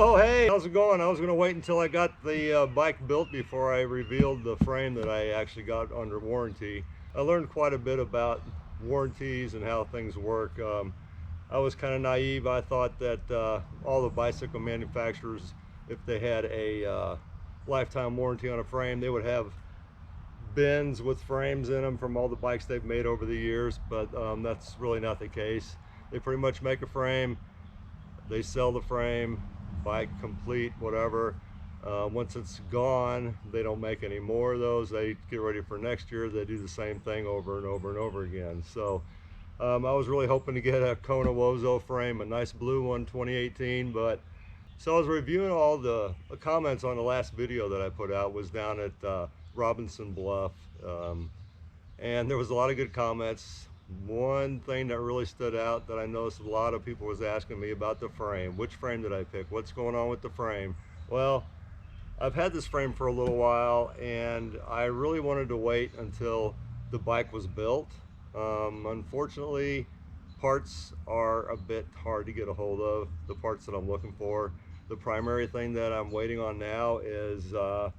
Oh, hey, how's it going? I was going to wait until I got the bike built before I revealed the frame that I actually got under warranty. I learned quite a bit about warranties and how things work. I was kind of naive. I thought that all the bicycle manufacturers, if they had a lifetime warranty on a frame, they would have bins with frames in them from all the bikes they've made over the years, but that's really not the case. They pretty much make a frame, they sell the frame, bike complete, whatever. Once it's gone, they don't make any more of those. They get ready for next year. They do the same thing over and over and over again. So I was really hoping to get a Kona Wozo frame, a nice blue one, 2018. But so I was reviewing all the comments on the last video that I put out. Was down at Robinson Bluff, and there was a lot of good comments. One thing that really stood out that I noticed a lot of people was asking me about the frame. Which frame did I pick? What's going on with the frame? Well, I've had this frame for a little while, and I really wanted to wait until the bike was built. Unfortunately, parts are a bit hard to get a hold of, the parts that I'm looking for. The primary thing that I'm waiting on now is the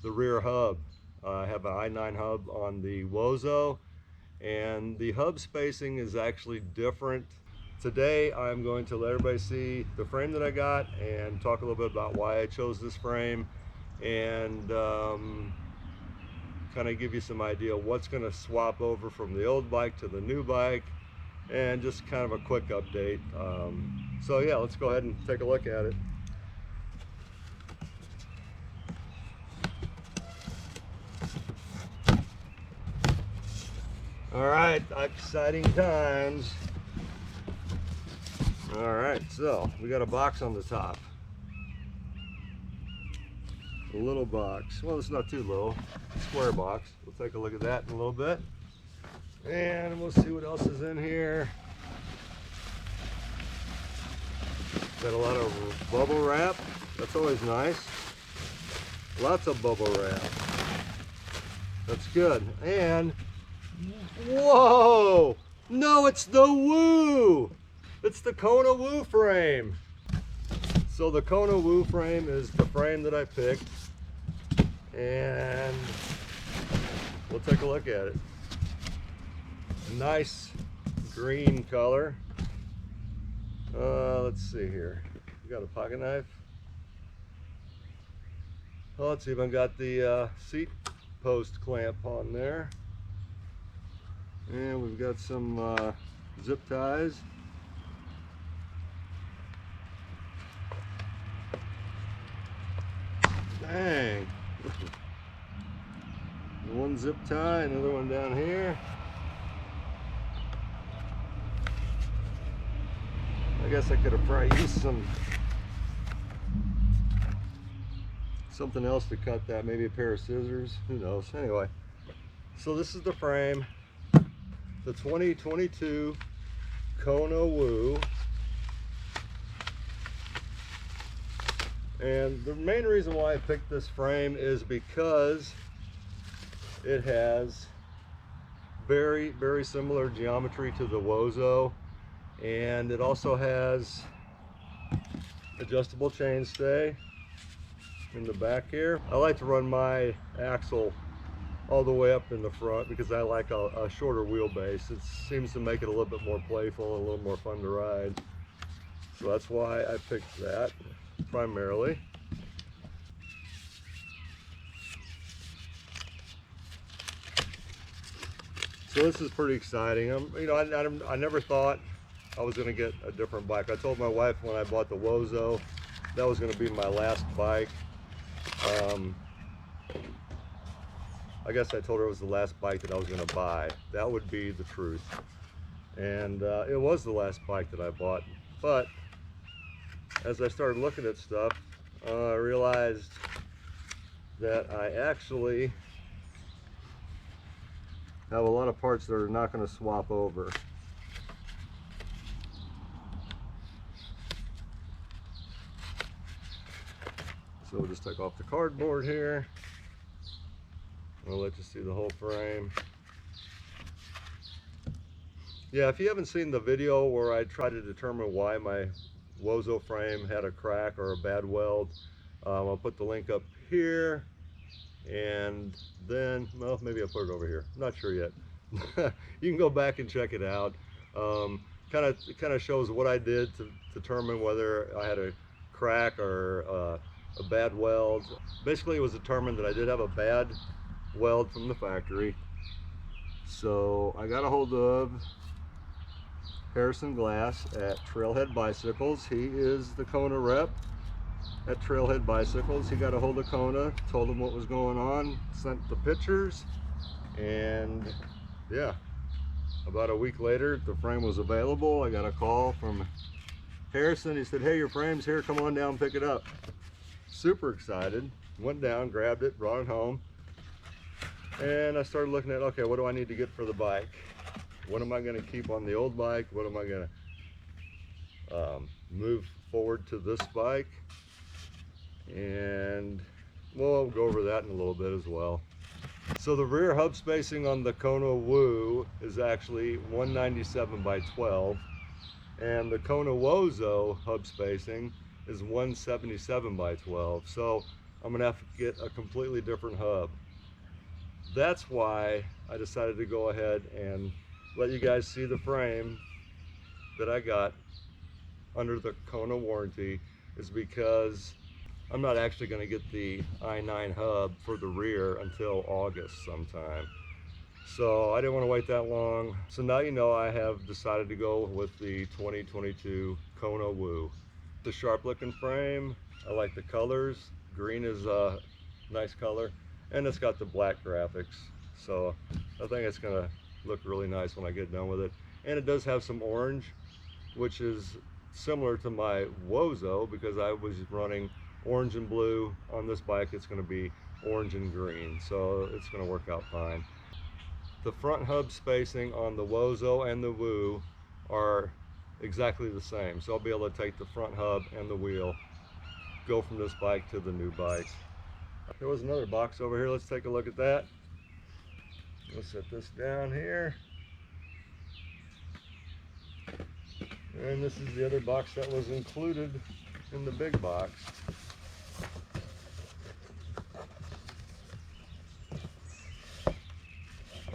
rear hub. I have an i9 hub on the Wozo, and the hub spacing is actually different. Today I'm going to let everybody see the frame that I got and talk a little bit about why I chose this frame, and kind of give you some idea what's going to swap over from the old bike to the new bike, and just kind of a quick update. So yeah, let's go ahead and take a look at it. All right, exciting times. All right, so we got a box on the top. A little box. Well, it's not too little. Square box. We'll take a look at that in a little bit. And we'll see what else is in here. Got a lot of bubble wrap. That's always nice. Lots of bubble wrap. That's good. And whoa! No, it's the Woo! It's the Kona Woo frame. So the Kona Woo frame is the frame that I picked, and we'll take a look at it. Nice green color. Let's see here. We got a pocket knife. Oh, it's even got the seat post clamp on there. And we've got some zip ties. Dang. One zip tie, another one down here. I guess I could have probably used something else to cut that, maybe a pair of scissors, who knows. Anyway, so this is the frame. The 2022 Kona Woo. And the main reason why I picked this frame is because it has very, very similar geometry to the Wozo, and it also has adjustable chainstay in the back here. I like to run my axle all the way up in the front because I like a shorter wheelbase. It seems to make it a little bit more playful and a little more fun to ride. So that's why I picked that primarily. So this is pretty exciting. You know, I never thought I was going to get a different bike. I told my wife when I bought the Wozo that was going to be my last bike. I guess I told her it was the last bike that I was going to buy. That would be the truth. And it was the last bike that I bought. But as I started looking at stuff, I realized that I actually have a lot of parts that are not going to swap over. So we'll just take off the cardboard here. I'll let you see the whole frame. Yeah, if you haven't seen the video where I try to determine why my Wozo frame had a crack or a bad weld. I'll put the link up here, and then, well, maybe I'll put it over here. I'm not sure yet. You can go back and check it out. It kind of shows what I did to determine whether I had a crack or a bad weld. Basically, it was determined that I did have a bad weld from the factory. So I got a hold of Harrison Glass at Trailhead Bicycles. He is the Kona rep at Trailhead Bicycles. He got a hold of Kona, told him what was going on, sent the pictures, and yeah, about a week later the frame was available. I got a call from Harrison. He said, hey, your frame's here, come on down, pick it up. Super excited, went down, grabbed it, brought it home, and I started looking at, okay, what do I need to get for the bike? What am I going to keep on the old bike? What am I going to move forward to this bike? And we'll go over that in a little bit as well. So the rear hub spacing on the Kona Woo is actually 197 by 12, and the Kona Wozo hub spacing is 177 by 12. So I'm going to have to get a completely different hub. That's why I decided to go ahead and let you guys see the frame that I got under the Kona warranty, is because I'm not actually going to get the i9 hub for the rear until August sometime. So I didn't want to wait that long. So now you know I have decided to go with the 2022 Kona Woo. The sharp looking frame, I like the colors. Green is a nice color, and it's got the black graphics. So I think it's going to look really nice when I get done with it. And it does have some orange, which is similar to my Wozo, because I was running orange and blue. On this bike it's going to be orange and green, so it's going to work out fine. The front hub spacing on the Wozo and the Woo are exactly the same, so I'll be able to take the front hub and the wheel, go from this bike to the new bike. There was another box over here, let's take a look at that. Let's set this down here. And this is the other box that was included in the big box.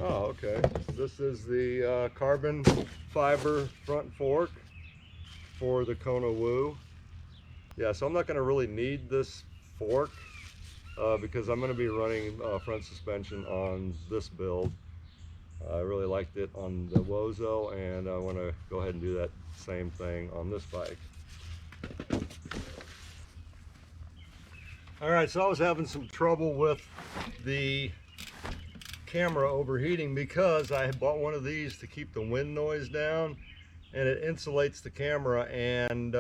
Oh, okay. This is the carbon fiber front fork for the Kona Woo. Yeah, so I'm not going to really need this fork because I'm going to be running front suspension on this build. I really liked it on the Wozo, and I want to go ahead and do that same thing on this bike. All right, so I was having some trouble with the camera overheating because I had bought one of these to keep the wind noise down, and it insulates the camera, and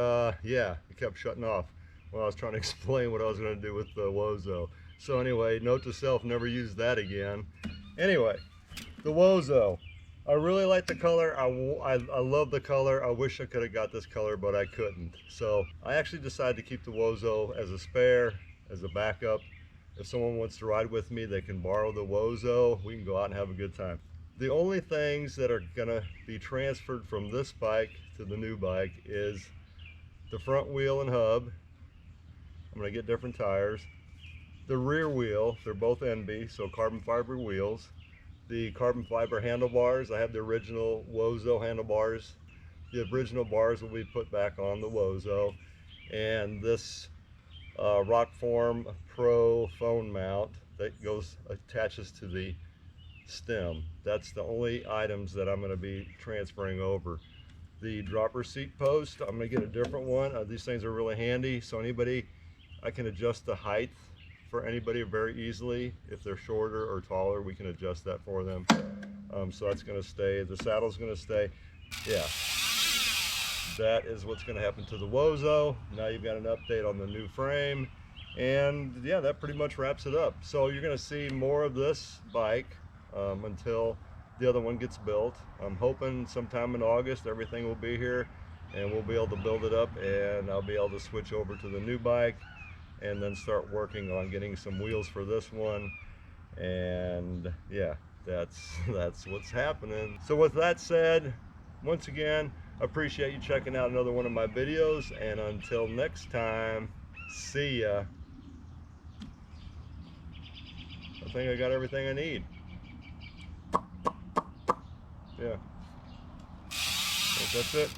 yeah, it kept shutting off when I was trying to explain what I was going to do with the Wozo. So anyway, note to self, never use that again. Anyway, the Wozo, I really like the color. I love the color. I wish I could have got this color, but I couldn't. So I actually decided to keep the Wozo as a spare, as a backup. If someone wants to ride with me, they can borrow the Wozo. We can go out and have a good time. The only things that are gonna be transferred from this bike to the new bike is the front wheel and hub. I'm gonna get different tires. The rear wheel, they're both NB, so carbon fiber wheels. The carbon fiber handlebars, I have the original Wozo handlebars. The original bars will be put back on the Wozo. And this Rockform Pro phone mount that attaches to the stem. That's the only items that I'm going to be transferring over. The dropper seat post, I'm going to get a different one. These things are really handy, so I can adjust the height for anybody very easily. If they're shorter or taller, we can adjust that for them. So that's going to stay. The saddle's going to stay. Yeah, that is what's going to happen to the Wozo. Now you've got an update on the new frame, and yeah, that pretty much wraps it up. So you're going to see more of this bike until the other one gets built. I'm hoping sometime in August everything will be here and we'll be able to build it up, and I'll be able to switch over to the new bike and then start working on getting some wheels for this one. And yeah, that's what's happening. So with that said, once again, Appreciate you checking out another one of my videos, and until next time, see ya. I think I got everything I need. Yeah, that's it.